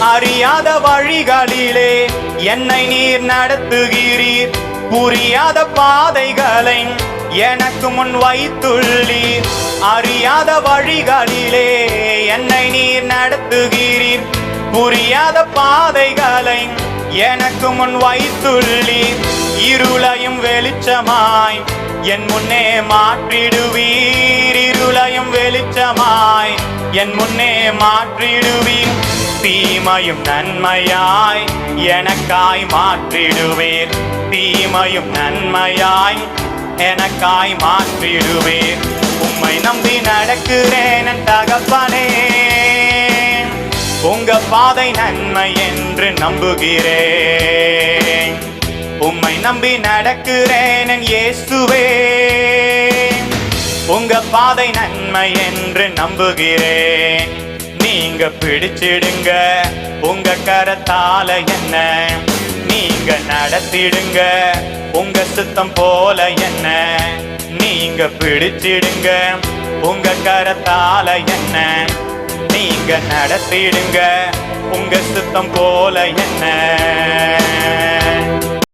அறியாத வழிகளிலே என்னை நீர் நடத்துகிறீர். புரியாத பாதைகளை எனக்கு முன் வைத்துள்ளீர். அறியாத வழிகளிலே என்னை நீர் நடத்துகிறீர். புரியாத பாதைகளை எனக்கு முன் வைத்துள்ளீர். இருளையும் வெளிச்சமாய் என் முன்னே மாற்றிடுவீர். இருளையும் வெளிச்சமாய் என் முன்னே மாற்றிடுவீர். தீமையும் நன்மையாய் எனக்காய் மாற்றிடுவீர். தீமையும் நன்மையாய் எனக்காய் மாற்றிடுவீர். உம்மை நம்பி நடக்கிறேன் என் தகப்பனே. உங்க பாதை நன்மை என்று நம்புகிறேன். உம்மை நம்பி நடக்கிறேன் என் இயேசுவே. உங்க பாதை நன்மை என்று நம்புகிறேன். நீங்க பிடிச்சிடுங்க உங்க கரத்தால என்ன. நீங்க நடத்திடுங்க உங்க சித்தம் போல என்ன. நீங்க பிடிச்சிடுங்க உங்க கரத்தால என்ன. நீங்க நடத்திடுங்க உங்க சித்தம் போல என்ன.